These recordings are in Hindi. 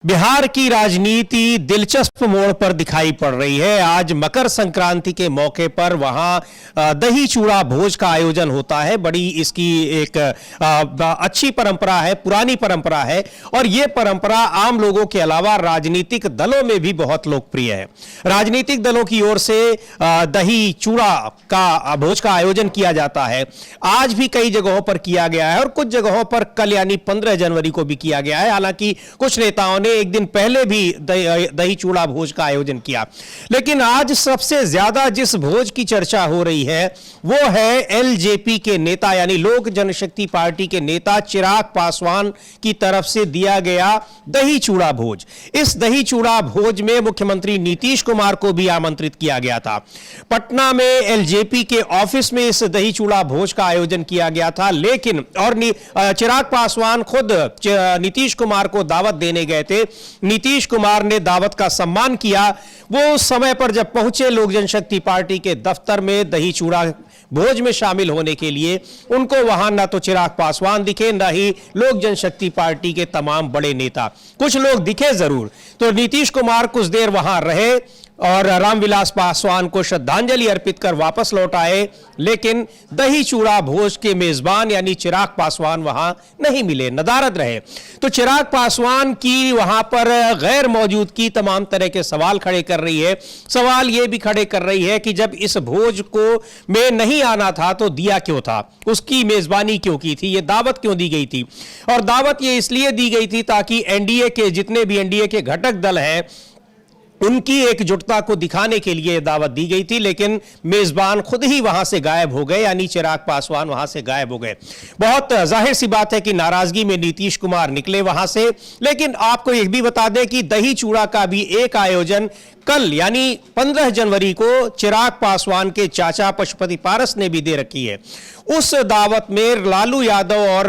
बिहार की राजनीति दिलचस्प मोड़ पर दिखाई पड़ रही है। आज मकर संक्रांति के मौके पर वहां दही चूड़ा भोज का आयोजन होता है। बड़ी इसकी एक अच्छी परंपरा है, पुरानी परंपरा है और यह परंपरा आम लोगों के अलावा राजनीतिक दलों में भी बहुत लोकप्रिय है। राजनीतिक दलों की ओर से दही चूड़ा का भोज का आयोजन किया जाता है। आज भी कई जगहों पर किया गया है और कुछ जगहों पर कल यानी 15 जनवरी को भी किया गया है। हालांकि कुछ नेताओं ने एक दिन पहले भी दही चूड़ा भोज का आयोजन किया, लेकिन आज सबसे ज्यादा जिस भोज की चर्चा हो रही है वो है एलजेपी के नेता यानी लोक जनशक्ति पार्टी के नेता चिराग पासवान की तरफ से दिया गया दही चूड़ा भोज। इस दही चूड़ा भोज में मुख्यमंत्री नीतीश कुमार को भी आमंत्रित किया गया था। पटना में एलजेपी के ऑफिस में इस दही चूड़ा भोज का आयोजन किया गया था, लेकिन चिराग पासवान खुद नीतीश कुमार को दावत देने गए थे। नीतीश कुमार ने दावत का सम्मान किया। वो समय पर जब पहुंचे लोक जनशक्ति पार्टी के दफ्तर में दही चूड़ा भोज में शामिल होने के लिए, उनको वहां न तो चिराग पासवान दिखे न ही लोक जनशक्ति पार्टी के तमाम बड़े नेता। कुछ लोग दिखे जरूर, तो नीतीश कुमार कुछ देर वहां रहे और रामविलास पासवान को श्रद्धांजलि अर्पित कर वापस लौट आए, लेकिन दही चूड़ा भोज के मेजबान यानी चिराग पासवान वहां नहीं मिले, नदारद रहे। तो चिराग पासवान की वहां पर गैर मौजूदगी तमाम तरह के सवाल खड़े कर रही है। सवाल यह भी खड़े कर रही है कि जब इस भोज को में नहीं आना था तो दिया क्यों था, उसकी मेजबानी क्यों की थी, यह दावत क्यों दी गई थी। और दावत यह इसलिए दी गई थी ताकि एनडीए के जितने भी एनडीए के घटक दल हैं उनकी एकजुटता को दिखाने के लिए दावत दी गई थी, लेकिन मेजबान खुद ही वहां से गायब हो गए यानी चिराग पासवान वहां से गायब हो गए। बहुत जाहिर सी बात है कि नाराजगी में नीतीश कुमार निकले वहां से। लेकिन आपको यह भी बता दें कि दही चूड़ा का भी एक आयोजन कल यानी 15 जनवरी को चिराग पासवान के चाचा पशुपति पारस ने भी दे रखी है। उस दावत में लालू यादव और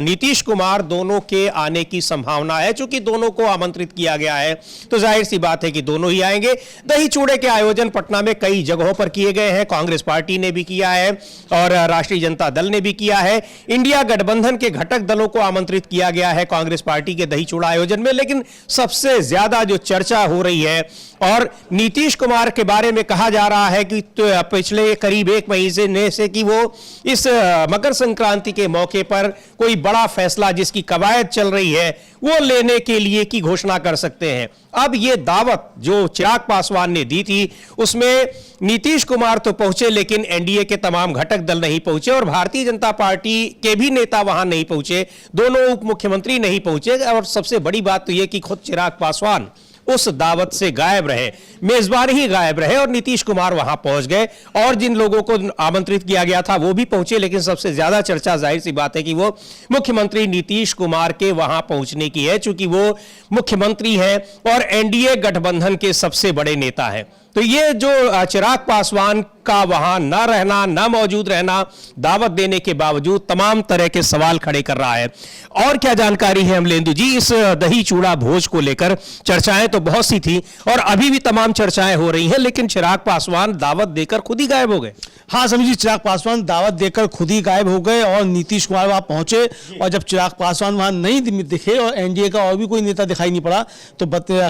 नीतीश कुमार दोनों के आने की संभावना है। चूंकि दोनों को आमंत्रित किया गया है तो जाहिर सी बात है कि दोनों ही आएंगे। दही चूड़े के आयोजन पटना में कई जगहों पर किए गए हैं। कांग्रेस पार्टी ने भी किया है और राष्ट्रीय जनता दल ने भी किया है। इंडिया गठबंधन के घटक दलों को आमंत्रित किया गया है कांग्रेस पार्टी के दही चूड़ा आयोजन में। लेकिन सबसे ज्यादा जो चर्चा हो रही है और नीतीश कुमार के बारे में कहा जा रहा है कि पिछले करीब एक महीने से कि वो इस मकर संक्रांति के मौके पर कोई बड़ा फैसला जिसकी कवायद चल रही है वो लेने के लिए की घोषणा कर सकते हैं। अब ये दावत जो चिराग पासवान ने दी थी उसमें नीतीश कुमार तो पहुंचे, लेकिन एनडीए के तमाम घटक दल नहीं पहुंचे और भारतीय जनता पार्टी के भी नेता वहां नहीं पहुंचे। दोनों उप मुख्यमंत्री नहीं पहुंचे और सबसे बड़ी बात तो यह कि खुद चिराग पासवान उस दावत से गायब रहे, मेजबान ही गायब रहे और नीतीश कुमार वहां पहुंच गए। और जिन लोगों को आमंत्रित किया गया था वो भी पहुंचे, लेकिन सबसे ज्यादा चर्चा जाहिर सी बात है कि वो मुख्यमंत्री नीतीश कुमार के वहां पहुंचने की है, चूंकि वो मुख्यमंत्री हैं और एनडीए गठबंधन के सबसे बड़े नेता हैं। तो ये जो चिराग पासवान का वहां न रहना, न मौजूद रहना, दावत देने के बावजूद तमाम तरह के सवाल खड़े कर रहा है। और क्या जानकारी है अमलेंदु जी इस दही चूड़ा भोज को लेकर? चर्चाएं तो बहुत सी थी और अभी भी तमाम चर्चाएं हो रही हैं, लेकिन चिराग पासवान दावत देकर खुद ही गायब हो गए। हाँ समीर जी, चिराग पासवान दावत देकर खुद ही गायब हो गए और नीतीश कुमार वहां पहुंचे और जब चिराग पासवान वहां नहीं दिखे और एनडीए का और भी कोई नेता दिखाई नहीं पड़ा तो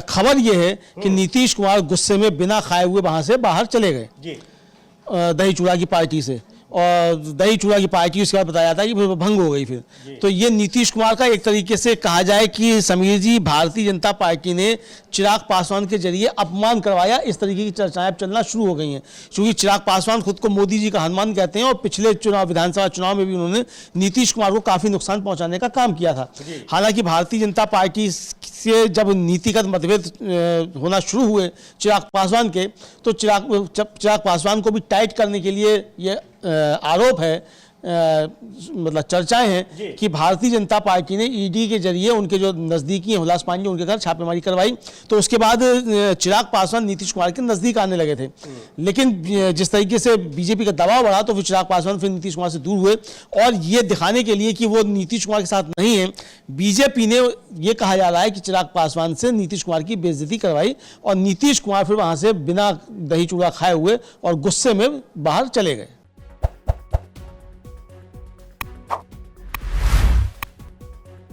खबर यह है कि नीतीश कुमार गुस्से में बिना खाए हुए वहां से बाहर चले गए दही चूड़ा की पार्टी से। और दही चूड़ा की पार्टी उसके बाद बताया था कि भंग हो गई फिर। तो ये नीतीश कुमार का एक तरीके से कहा जाए कि समीर जी भारतीय जनता पार्टी ने चिराग पासवान के जरिए अपमान करवाया, इस तरीके की चर्चाएं चलना शुरू हो गई हैं। क्योंकि चिराग पासवान खुद को मोदी जी का हनुमान कहते हैं और पिछले चुनाव विधानसभा चुनाव में भी उन्होंने नीतीश कुमार को काफ़ी नुकसान पहुंचाने का काम किया था। हालांकि भारतीय जनता पार्टी से जब नीतिगत मतभेद होना शुरू हुए चिराग पासवान के, तो चिराग पासवान को भी टाइट करने के लिए ये आरोप है, मतलब चर्चाएं हैं कि भारतीय जनता पार्टी ने ईडी के जरिए उनके जो नज़दीकी हैं हुलास पांडे उनके घर छापेमारी करवाई। तो उसके बाद चिराग पासवान नीतीश कुमार के नज़दीक आने लगे थे, लेकिन जिस तरीके से बीजेपी का दबाव बढ़ा तो फिर चिराग पासवान फिर नीतीश कुमार से दूर हुए। और ये दिखाने के लिए कि वो नीतीश कुमार के साथ नहीं है, बीजेपी ने ये कहा जा रहा है कि चिराग पासवान से नीतीश कुमार की बेइज्जती करवाई और नीतीश कुमार फिर वहाँ से बिना दही चूड़ा खाए हुए और गुस्से में बाहर चले गए।